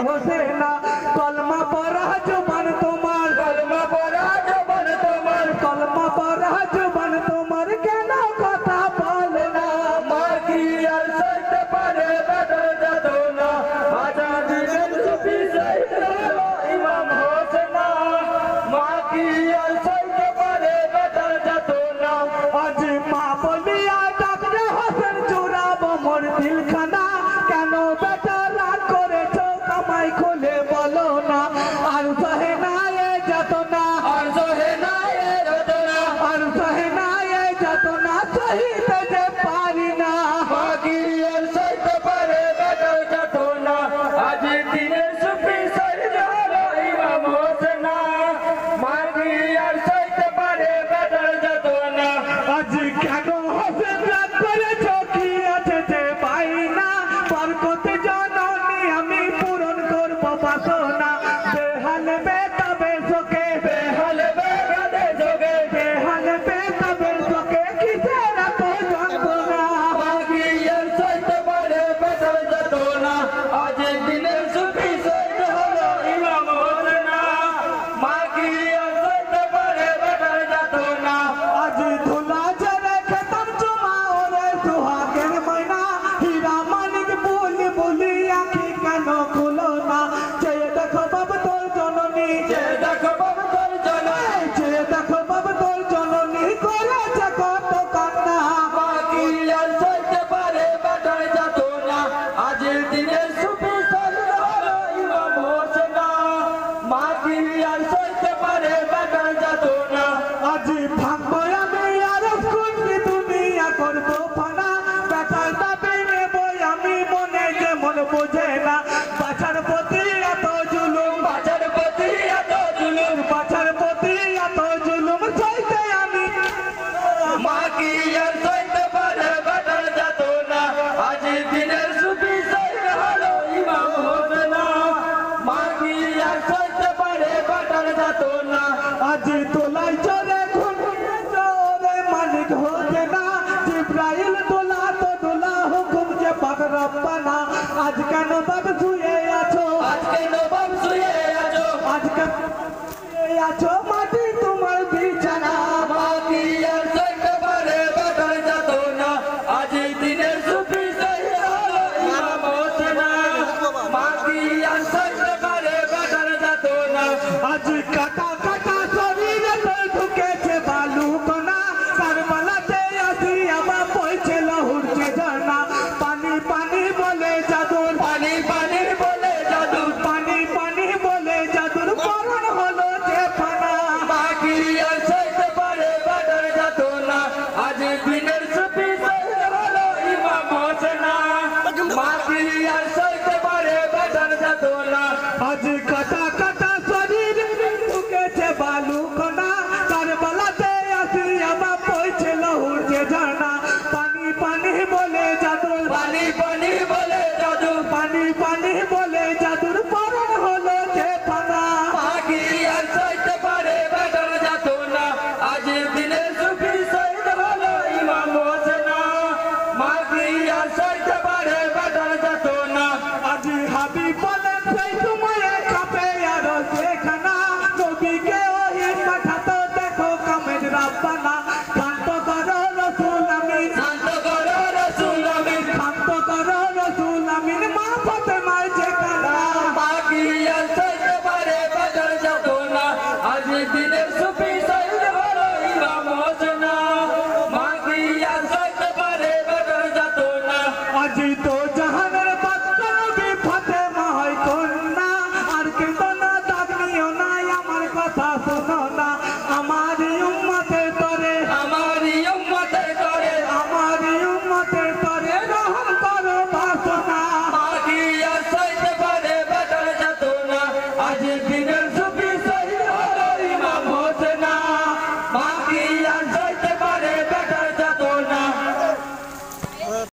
হোসেনা কলমা পড়া জবান তোমার কলমা পড়া জবান তোমার কলমা পড়া জবান তোমার কেন কথা বলে না মা কি আর সইতে পারে বেটার যাতনা আজান দিলেন সুফি শহীদ হলো ইমাম হোসেনা মা কি আর সইতে পারে বেটার যাতনা আজ মা বলিয়া ডাকলে হোসেন চুরাবো মোর দিলখানা কেন বেটা রাগ করেছো কামাই খুলে বলো না আর সহে না এ যাতনা আর সহে না এ যাতনা আর সহে না এ যাতনা সহিতে যে পারি না মা কি আর সইতে পারে বেটার যাতনা আজ দিনের সুফি শহীদ হলো ইমাম হোসেনা মা কি আর সইতে পারে বেটার যাতনা আজ কেন হোসেন রাগ করেছো কি আছে যে পাই না বরকত জননী আমি পূরণ করবো বাসনা বেহাল বেতাবে চোখে বেহাল বেগাদে যোগে বেহাল বেতাবে চোখে কিসের এত যন্ত্রণা মা কি আর সইতে পারে বেটার যাতনা আজ দিনের সুফি শহীদ হলো ইমাম হোসেনা মা কি আর সইতে পারে বেটার যাতনা আজ ধুলা ছেড়ে খেতাম চুমা ওরে সুহাগের ময়না হীরা মানিক বলি বলি আখি কেন খুলো না চেয়ে দেখো বাবু তোর জননী যে দেখো বাবা তোর জননী চেয়ে দেখো বাবু তোর জননী করেছে কত কান্না মা কি আর সইতে পারে বেটার যাতনা আজ দিনের সুফি শহীদ হলো ইমাম হোসেনা মা কি আর সইতে পারে বেটার যাতনা আজ ভাঙবো আমি আর খুশি দুনিয়া করবো ফানা বেটার দাবি নেবো আমি মনে যে মন বোঝে না বাছার প্রতি এত জুলুম বাজার প্রতি এত জুলুম বাছার প্রতি এত জুলুম চাইতে আমি মা কি আর সইতে পারে বেটার যাতনা আজ দিনের সুফি শহীদ হলো ইমাম হোসেনা মা কি আর সইতে পারে বেটার যাতনা আজ তোলাই চলে খুন চলে মালিক হতে না জিব্রাইল তোলা তো দোলা হুকুম যে পাক রব্বানা আজ কেন বাব শুয়ে আছো আজকে নবাব শুয়ে আছো আজ কেন শুয়ে আছো মাটি তোমার বিছানা মা কি আর সইতে পারে বেটার যাতনা আজ দিনের সুফি শহীদ হলো ইমাম হোসেনা মা কি আর সইতে পারে বেটার যাতনা আজ কাটা কাটা শরীরে তোর ঢুকেছে বালু কণা কারবালাতে আসি আমার পয়ছে লহুরছে ঝর্ণা পানি পানি বলে জাদুর পানি পানি বলে জাদু পানি পানি বলে জাদুর করণ হলো যে ফানা মা কি আর সইতে পারে বেটার যাতনা আজ দিনের সুফি শহীদ হলো ইমাম হোসেনা মা কি আর সইতে পারে বেটার যাতনা আজ কাটা কাটা শরীরে ঢুকেছে বালু কণা কারবালাতে আসি আমার পয়ছে লহুরছে ঝর্ণা পানি পানি বলে জাদুর পানি পানি বলে জাদু পানি পানি বলে জাদুর করণ হলো যে ফানা মা কি আর সইতে পারে বেটার যাতনা আজ দিনের সুফি শহীদ হলো ইমাম হোসেনা মা কি আর সইতে পারে বেটার যাতনা আজ হাবিব